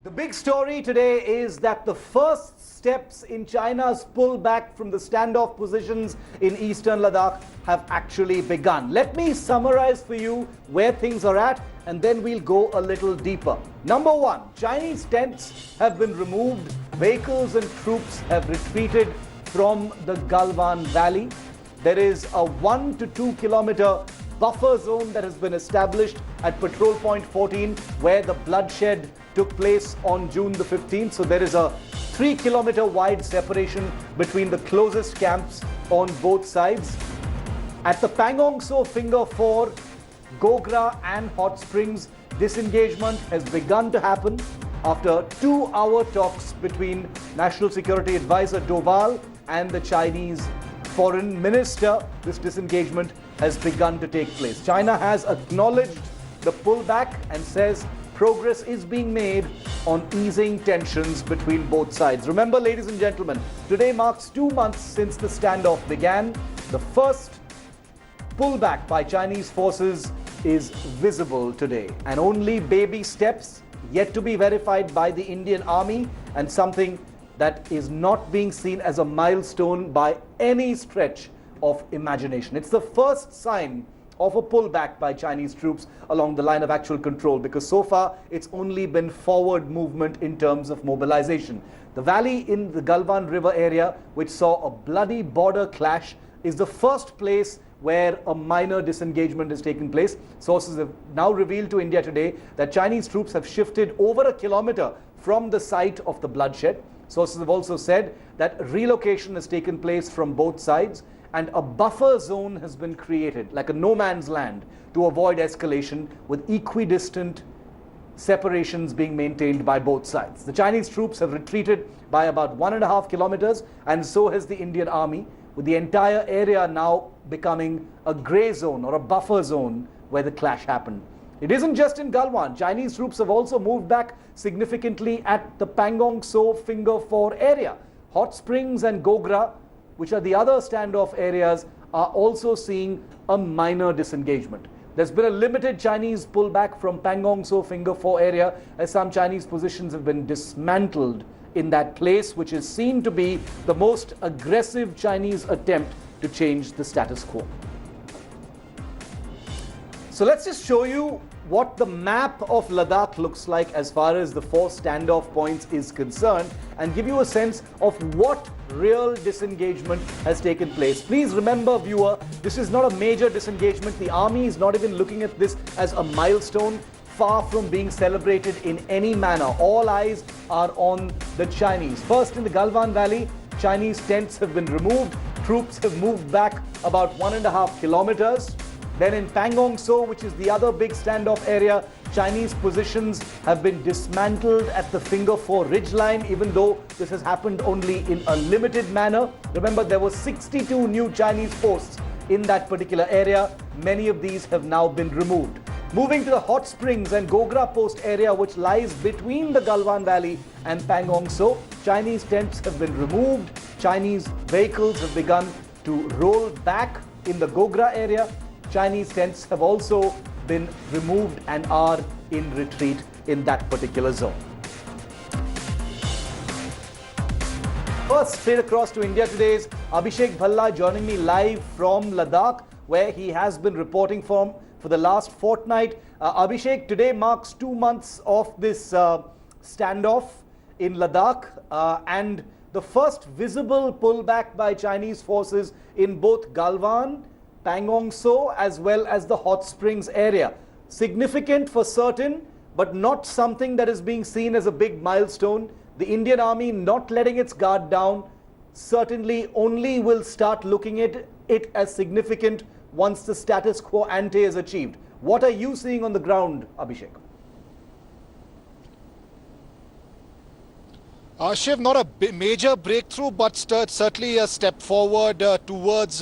The big story today is that the first steps in China's pullback from the standoff positions in eastern Ladakh have actually begun. Let me summarize for you where things are at, and then we'll go a little deeper. Number one, Chinese tents have been removed. Vehicles and troops have retreated from the Galwan Valley. There is a 1 to 2 kilometer buffer zone that has been established at Patrol Point 14 where the bloodshed took place on June the 15th. So there is a 3 kilometer wide separation between the closest camps on both sides. At the Pangong Tso Finger 4, Gogra and Hot Springs, disengagement has begun to happen after 2-hour talks between National Security Advisor Doval and the Chinese Foreign Minister. This disengagement has begun to take place. China has acknowledged the pullback and says progress is being made on easing tensions between both sides. Remember, ladies and gentlemen, today marks 2 months since the standoff began. The first pullback by Chinese forces is visible today, and only baby steps yet to be verified by the Indian Army, and something that is not being seen as a milestone by any stretch of imagination. It's the first sign of a pullback by Chinese troops along the line of actual control, because so far it's only been forward movement in terms of mobilization. The valley in the Galwan River area, which saw a bloody border clash, is the first place where a minor disengagement has taken place. Sources have now revealed to India today that Chinese troops have shifted over a kilometer from the site of the bloodshed. Sources have also said that relocation has taken place from both sides, and a buffer zone has been created, like a no man's land, to avoid escalation, with equidistant separations being maintained by both sides. The Chinese troops have retreated by about 1.5 kilometers, and so has the Indian Army, with the entire area now becoming a grey zone or a buffer zone where the clash happened. It isn't just in Galwan. Chinese troops have also moved back significantly at the Pangong Tso Finger 4 area. Hot Springs and Gogra, which are the other standoff areas, are also seeing a minor disengagement. There's been a limited Chinese pullback from Pangong Tso Finger 4 area, as some Chinese positions have been dismantled in that place, which is seen to be the most aggressive Chinese attempt to change the status quo. So let's just show you what the map of Ladakh looks like as far as the 4 standoff points is concerned, and give you a sense of what real disengagement has taken place. Please remember, viewer, this is not a major disengagement. The army is not even looking at this as a milestone, far from being celebrated in any manner. All eyes are on the Chinese. First, in the Galwan Valley, Chinese tents have been removed. Troops have moved back about 1.5 kilometers. Then in Pangong Tso, which is the other big standoff area, Chinese positions have been dismantled at the Finger 4 ridgeline, even though this has happened only in a limited manner. Remember, there were 62 new Chinese posts in that particular area. Many of these have now been removed. Moving to the Hot Springs and Gogra Post area, which lies between the Galwan Valley and Pangong Tso, Chinese tents have been removed. Chinese vehicles have begun to roll back in the Gogra area. Chinese tents have also been removed and are in retreat in that particular zone. First, straight across to India today is Abhishek Bhalla joining me live from Ladakh, where he has been reporting from for the last fortnight. Abhishek, today marks 2 months of this standoff in Ladakh, and the first visible pullback by Chinese forces in both Galwan, Pangong Tso, as well as the Hot Springs area. Significant for certain, but not something that is being seen as a big milestone. The Indian Army not letting its guard down, certainly only will start looking at it as significant once the status quo ante is achieved. What are you seeing on the ground, Abhishek? Shiv, not a major breakthrough, but certainly a step forward towards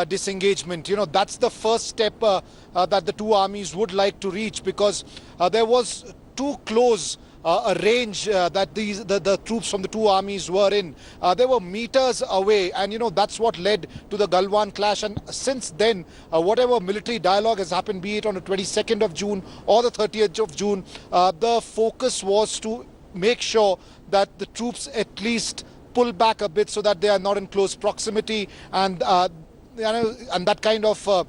disengagement. You know, that's the first step that the two armies would like to reach, because there was too close a range that the troops from the two armies were in. They were meters away, and you know that's what led to the Galwan clash. And since then, whatever military dialogue has happened, be it on the 22nd of June or the 30th of June, the focus was to make sure that the troops at least pull back a bit so that they are not in close proximity, and and that kind of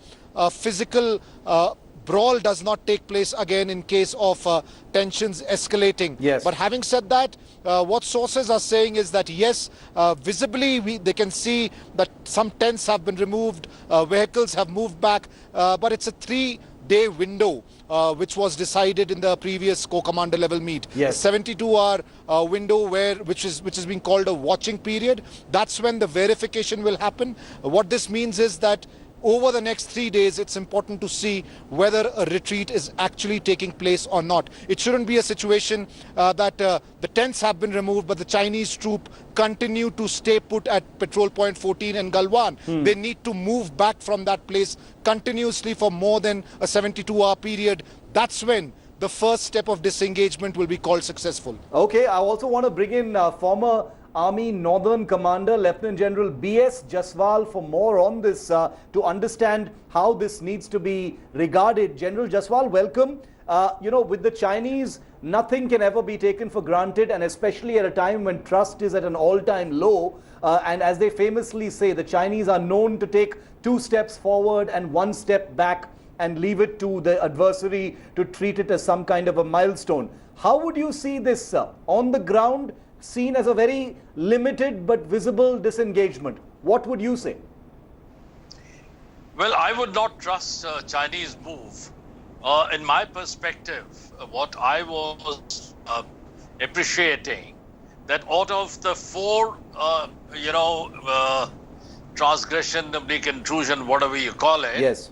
physical brawl does not take place again in case of tensions escalating. Yes. But having said that, what sources are saying is that yes, visibly they can see that some tents have been removed, vehicles have moved back, but it's a 3-day window which was decided in the previous co-commander level meet. Yes. A 72-hour window which is being called a watching period. That's when the verification will happen. What this means is that over the next 3 days, it's important to see whether a retreat is actually taking place or not. It shouldn't be a situation that the tents have been removed, but the Chinese troop continue to stay put at Patrol Point 14 in Galwan. They need to move back from that place continuously for more than a 72-hour period. That's when the first step of disengagement will be called successful. Okay, I also want to bring in former Army Northern Commander Lieutenant General B.S. Jaswal for more on this to understand how this needs to be regarded. General Jaswal, welcome. With the Chinese, nothing can ever be taken for granted, and especially at a time when trust is at an all-time low. And as they famously say, the Chinese are known to take 2 steps forward and 1 step back and leave it to the adversary to treat it as some kind of a milestone. How would you see this, sir? On the ground, seen as a very limited but visible disengagement. What would you say? Well, I would not trust Chinese move. In my perspective, what I was appreciating, that out of the 4, transgression, oblique intrusion, whatever you call it, Yes.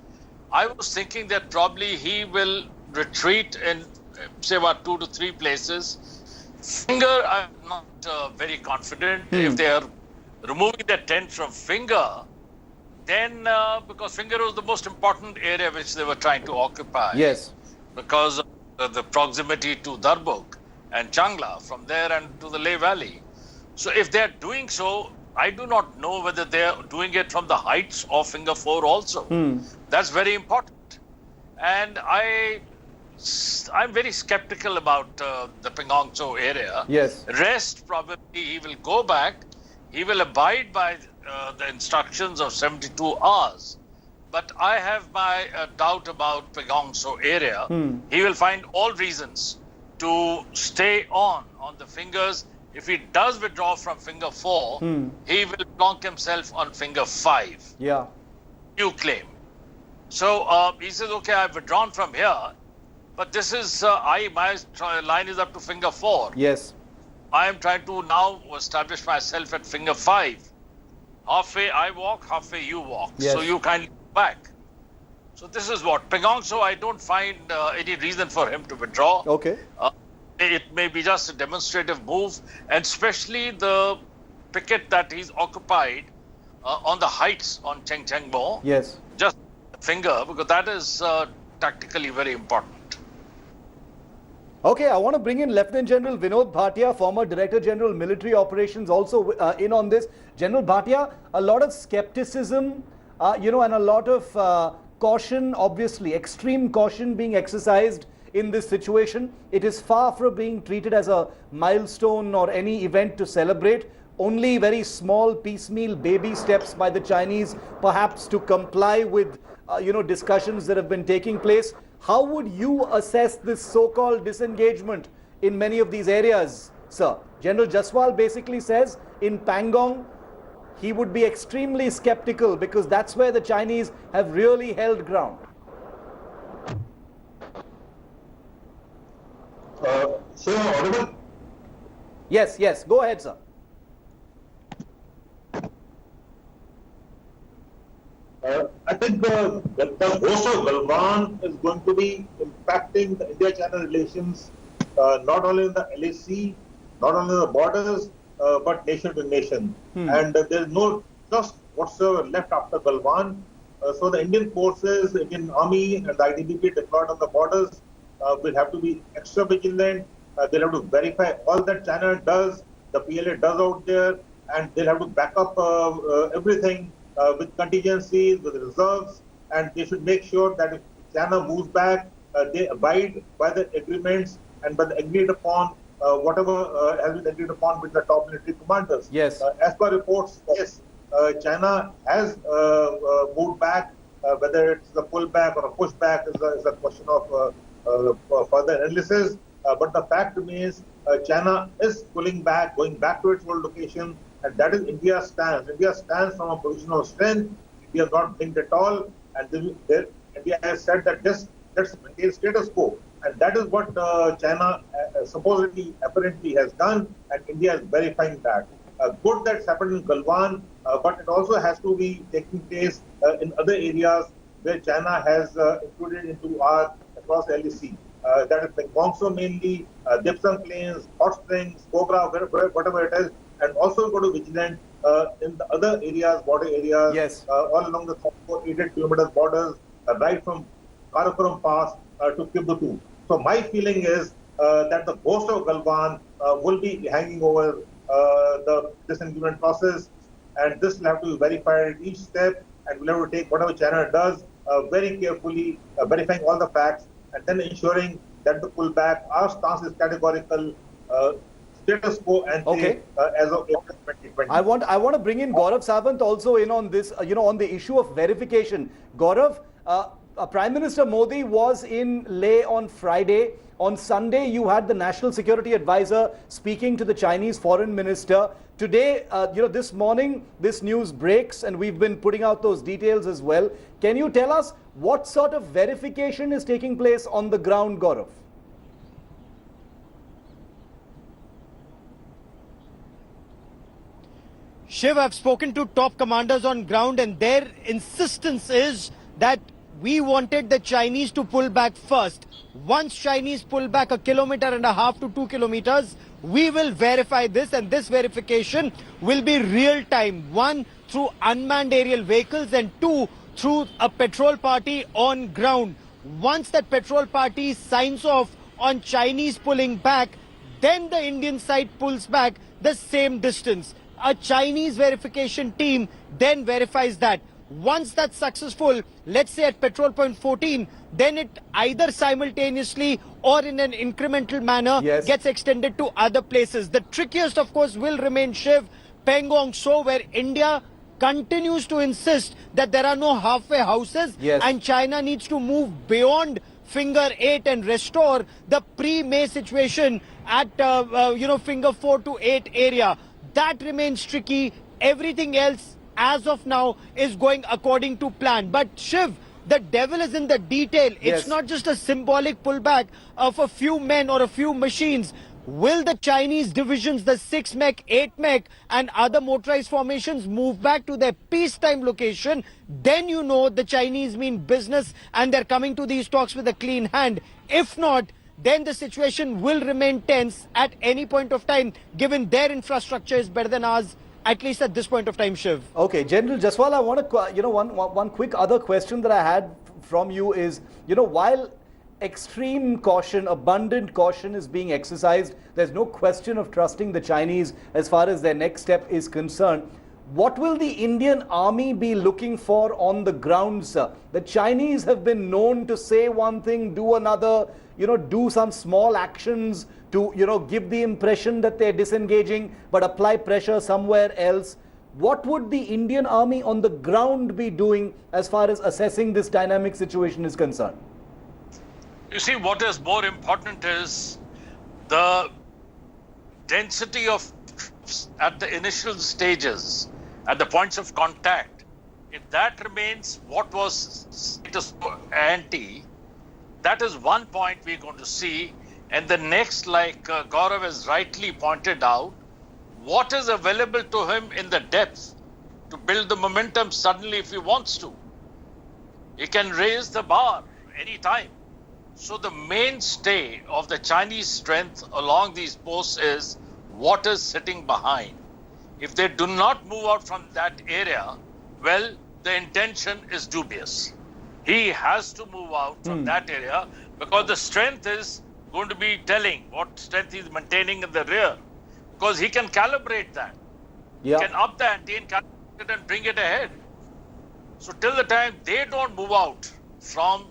I was thinking that probably he will retreat in, say, about 2 to 3 places. Finger, I'm not very confident. If they are removing the tent from Finger, then because Finger was the most important area which they were trying to occupy. Yes. Because of the proximity to Darbuk and Changla, from there and to the Leh Valley. So if they are doing so, I do not know whether they are doing it from the heights of Finger 4 also. That's very important. And I'm very skeptical about the Pangong Tso area. Yes. Rest, probably he will go back. He will abide by the instructions of 72 hours. But I have my doubt about Pangong Tso area. He will find all reasons to stay on the fingers. If he does withdraw from Finger 4, he will plonk himself on Finger 5. Yeah. You claim. So he says, okay, I've withdrawn from here. But this is, my line is up to Finger 4. Yes. I am trying to now establish myself at Finger 5. Halfway I walk, halfway you walk. Yes. So you kindly go back. So this is what. Pangong Tso, I don't find any reason for him to withdraw. Okay. It may be just a demonstrative move, and especially the picket that he's occupied on the heights on Cheng Cheng Mo. Yes. Just Finger, because that is tactically very important. Okay, I want to bring in Lieutenant General Vinod Bhatia, former Director General Military Operations, also in on this. General Bhatia, a lot of skepticism, and a lot of caution, obviously, extreme caution being exercised in this situation. It is far from being treated as a milestone or any event to celebrate. Only very small, piecemeal, baby steps by the Chinese, perhaps to comply with, discussions that have been taking place. How would you assess this so-called disengagement in many of these areas, sir? General Jaswal basically says in Pangong, he would be extremely skeptical because that's where the Chinese have really held ground. Sir, audible? Yes, go ahead, sir. I think the host of Galwan is going to be impacting the India-China relations, not only in the LAC, not only the borders, but nation to nation. And there's no trust whatsoever left after Galwan. So the Indian forces, Indian Army and the ITBP deployed on the borders will have to be extra vigilant. They'll have to verify all that China does, the PLA does out there, and they'll have to back up everything with contingencies, with reserves, and they should make sure that if China moves back, they abide by the agreements and by the agreed upon whatever has been agreed upon with the top military commanders. Yes. As per reports, yes, China has moved back. Whether it's a pullback or a pushback is a question of further analysis. But the fact remains, China is pulling back, going back to its old location, and that is India's stance. India stands from a position of strength. India is not blinked at all, and India has said that let's maintain status quo, and that is what China supposedly, apparently has done, and India is verifying that. Good that's happened in Galwan, but it also has to be taking place in other areas where China has included into our across LEC. That is Pengongso mainly, Dipsang Plains, Hot Springs, Kogra, whatever it is, and also go to vigilant in the other areas, border areas, Yes. all along the 800 kilometers borders, right from Karakoram Pass to Kibbutu. So my feeling is that the ghost of Galwan will be hanging over the disengagement process, and this will have to be verified at each step, and we'll have to take whatever China does very carefully, verifying all the facts, and then ensuring that the pullback, our stance is categorical, status quo ante as of April 2020. I want to bring in Gaurav Sawant also in on this, on the issue of verification. Gaurav, Prime Minister Modi was in Leh on Friday. On Sunday, you had the National Security Advisor speaking to the Chinese Foreign Minister. Today, this morning, this news breaks, and we've been putting out those details as well. Can you tell us what sort of verification is taking place on the ground, Gaurav? Shiv, I've spoken to top commanders on ground, and their insistence is that we wanted the Chinese to pull back first. Once Chinese pull back 1.5 kilometers to 2 kilometers, we will verify this, and this verification will be real time. One, through unmanned aerial vehicles, and two, through a patrol party on ground. Once that patrol party signs off on Chinese pulling back, then the Indian side pulls back the same distance. A Chinese verification team then verifies that. Once that's successful, let's say at Patrol Point 14, then it either simultaneously or in an incremental manner gets extended to other places. The trickiest, of course, will remain, Shiv, Pengongso, where India continues to insist that there are no halfway houses, and China needs to move beyond Finger 8 and restore the pre-May situation at Finger 4 to 8 area. That remains tricky. Everything else as of now is going according to plan. But Shiv, the devil is in the detail. It's not just a symbolic pullback of a few men or a few machines. Will the Chinese divisions, the 6 mech, 8 mech and other motorized formations move back to their peacetime location? Then you know the Chinese mean business and they're coming to these talks with a clean hand. If not, then the situation will remain tense at any point of time, given their infrastructure is better than ours, at least at this point of time, Shiv. Okay, General Jaswal, I want to, one quick other question that I had from you is, while extreme caution, abundant caution is being exercised, there's no question of trusting the Chinese as far as their next step is concerned. What will the Indian army be looking for on the ground, sir? The Chinese have been known to say one thing, do another, do some small actions to, give the impression that they're disengaging, but apply pressure somewhere else. What would the Indian army on the ground be doing as far as assessing this dynamic situation is concerned? You see, what is more important is the density of troops at the initial stages, at the points of contact. If that remains what was status ante, that is one point we're going to see. And the next, like Gaurav has rightly pointed out, what is available to him in the depth to build the momentum suddenly if he wants to. He can raise the bar anytime. So the mainstay of the Chinese strength along these posts is what is sitting behind. If they do not move out from that area, well, the intention is dubious. He has to move out from that area because the strength is going to be telling what strength he's maintaining in the rear, because he can calibrate that. He can up the ante and calibrate it and bring it ahead. So till the time they don't move out from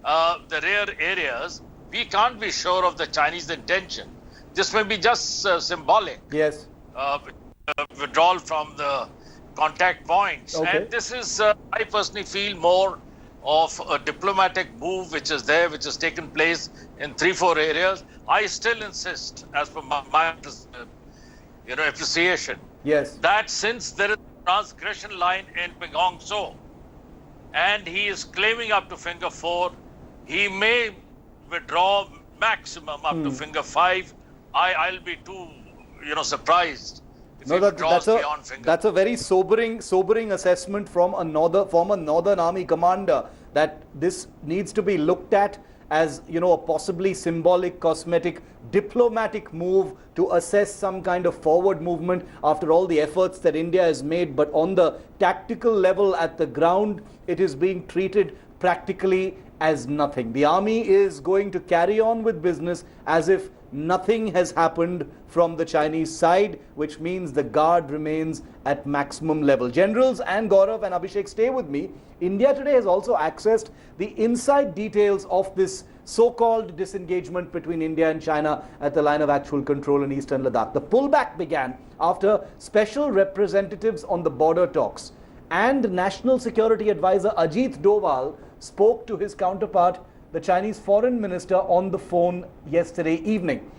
the rear areas, we can't be sure of the Chinese intention. this may be just symbolic. Yes. Withdrawal from the contact points. Okay. And this is, I personally feel, more of a diplomatic move which is there, which has taken place in 3-4 areas. I still insist, as per my appreciation, Yes. that since there is a transgression line in Pangong Tso, and he is claiming up to finger 4, he may withdraw maximum up to finger 5. I'll be too, surprised if he withdraws beyond finger. That's a very sobering assessment from a former Northern Army commander, that this needs to be looked at as, a possibly symbolic, cosmetic, diplomatic move to assess some kind of forward movement after all the efforts that India has made. But on the tactical level at the ground, it is being treated practically as nothing. The army is going to carry on with business as if nothing has happened from the Chinese side, which means the guard remains at maximum level. Generals and Gaurav and Abhishek, stay with me. India today has also accessed the inside details of this so-called disengagement between India and China at the line of actual control in eastern Ladakh. The pullback began after special representatives on the border talks and National Security Advisor Ajit Doval spoke to his counterpart, the Chinese Foreign Minister, on the phone yesterday evening.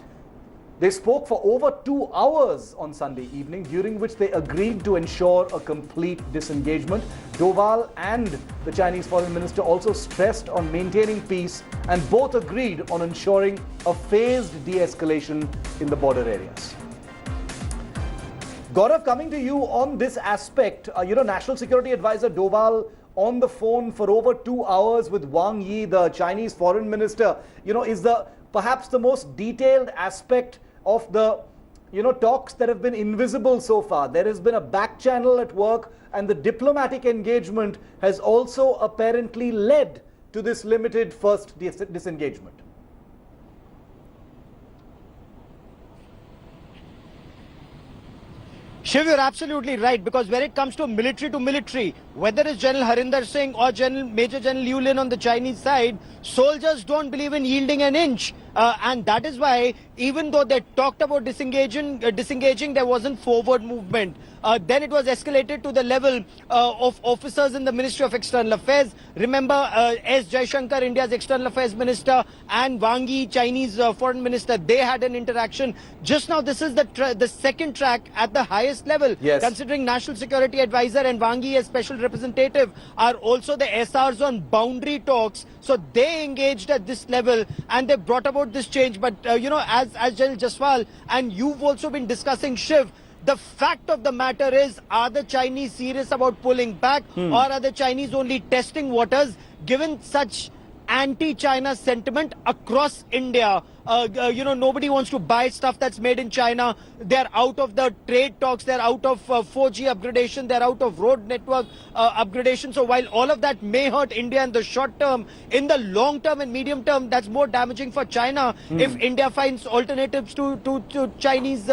They spoke for over 2 hours on Sunday evening, during which they agreed to ensure a complete disengagement. Doval and the Chinese Foreign Minister also stressed on maintaining peace, and both agreed on ensuring a phased de-escalation in the border areas. Gaurav, coming to you on this aspect, National Security Advisor Doval on the phone for over 2 hours with Wang Yi, the Chinese Foreign Minister, is perhaps the most detailed aspect of the talks that have been invisible so far. There has been a back channel at work, and the diplomatic engagement has also apparently led to this limited first disengagement. Shiv, you're absolutely right, because when it comes to military, whether it's General Harinder Singh or Major General Liu Lin on the Chinese side, soldiers don't believe in yielding an inch. And that is why, even though they talked about disengaging, there wasn't forward movement. Then it was escalated to the level of officers in the Ministry of External Affairs. Remember, S. Jaishankar, India's External Affairs Minister, and Wang Yi, Chinese Foreign Minister, they had an interaction. Just now, this is the second track at the highest level. Yes. Considering National Security Advisor and Wang Yi as Special Representative are also the SRs on boundary talks. So they engaged at this level and they brought about this change. But, as General Jaswal and you've also been discussing, Shiv, the fact of the matter is, are the Chinese serious about pulling back or are the Chinese only testing waters, given such anti-China sentiment across India? Nobody wants to buy stuff that's made in China. They're out of the trade talks. They're out of 4G upgradation. They're out of road network upgradation. So while all of that may hurt India in the short term, in the long term and medium term, that's more damaging for China if India finds alternatives to Chinese,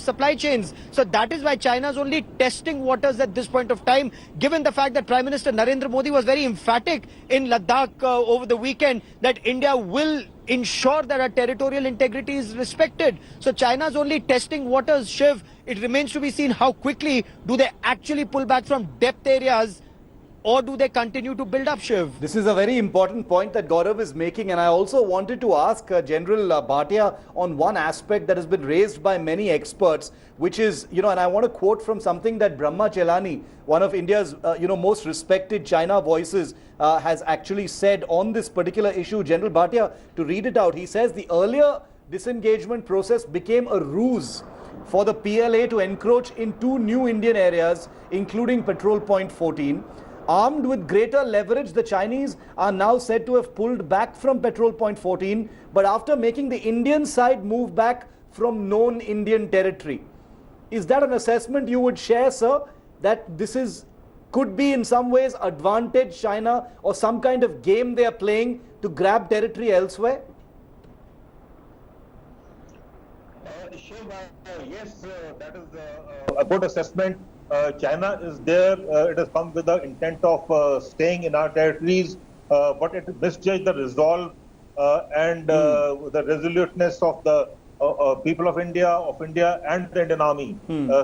supply chains. So that is why China is only testing waters at this point of time, given the fact that Prime Minister Narendra Modi was very emphatic in Ladakh over the weekend that India will ensure that our territorial integrity is respected. So China's only testing waters, Shiv. It remains to be seen how quickly do they actually pull back from depth areas, or do they continue to build up, Shiv? This is a very important point that Gaurav is making, and I also wanted to ask General Bhatia on one aspect that has been raised by many experts, which is, and I want to quote from something that Brahma Chelani, one of India's, most respected China voices, has actually said on this particular issue. General Bhatia, to read it out, he says the earlier disengagement process became a ruse for the PLA to encroach in 2 new Indian areas, including Patrol Point 14. Armed with greater leverage, the Chinese are now said to have pulled back from Patrol Point 14, but after making the Indian side move back from known Indian territory. Is that an assessment you would share, sir, that this could be in some ways advantage China, or some kind of game they are playing to grab territory elsewhere? Yes, that is a good assessment. China is there. It has come with the intent of staying in our territories, but it misjudged the resolve and the resoluteness of people of India and the Indian Army.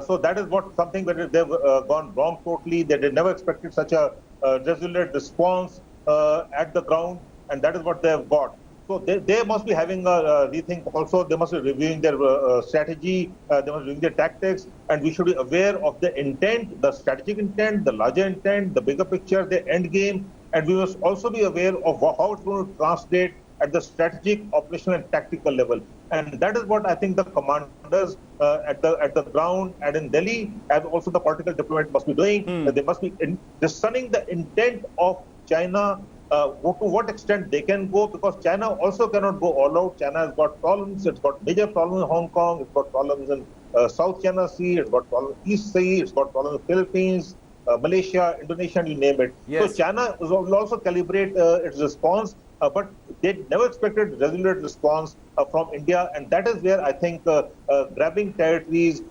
So that is what something where they've gone wrong totally. They never expected such a resolute response at the ground, and that is what they have got. So they must be having a rethink also. They must be reviewing their strategy, they must be reviewing their tactics, and we should be aware of the intent, the strategic intent, the larger intent, the bigger picture, the end game, and we must also be aware of how it's going to translate at the strategic, operational, and tactical level. And that is what I think the commanders at the ground and in Delhi, as also the political diplomat, must be doing. They must be discerning the intent of China, to what extent they can go, because China also cannot go all out. China has got problems. It's got major problems in Hong Kong. It's got problems in South China Sea. It's got problems in East Sea. It's got problems in the Philippines, Malaysia, Indonesia, you name it. Yes. So China will also calibrate its response, but they never expected resolute response from India, and that is where I think grabbing territories,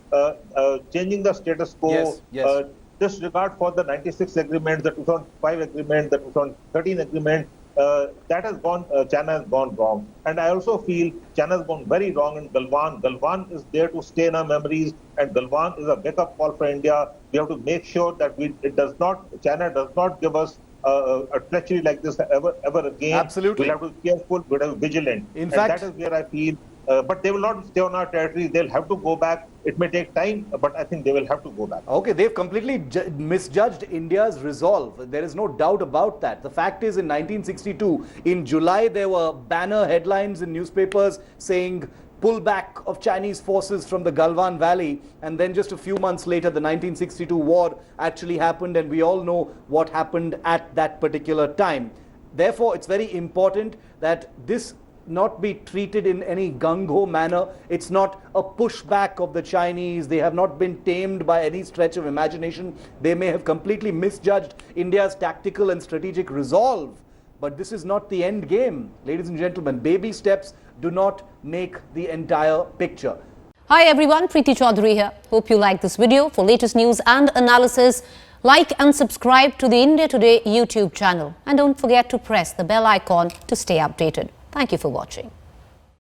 changing the status quo, Yes. disregard for the 96 agreement, the 2005 agreement, the 2013 agreement, that has gone, China has gone wrong. And I also feel China has gone very wrong in Galwan. Galwan is there to stay in our memories, and Galwan is a wake-up call for India. We have to make sure that China does not give us a treachery like this ever again. Absolutely. We'll have to be careful, we'll have to be vigilant. In fact, that is where I feel, but they will not stay on our territory. They'll have to go back. It may take time, but I think they will have to go back. Okay, they've completely misjudged India's resolve. There is no doubt about that. The fact is, in 1962, in July, there were banner headlines in newspapers saying pullback of Chinese forces from the Galwan Valley, and then just a few months later, the 1962 war actually happened, and we all know what happened at that particular time. Therefore, it's very important that this not be treated in any gung-ho manner. It's not a pushback of the Chinese. They have not been tamed by any stretch of imagination. They may have completely misjudged India's tactical and strategic resolve, but this is not the end game. Ladies and gentlemen, baby steps do not make the entire picture. Hi everyone, Preeti Chaudhary here. Hope you like this video. For latest news and analysis, like and subscribe to the India Today YouTube channel. And don't forget to press the bell icon to stay updated. Thank you for watching.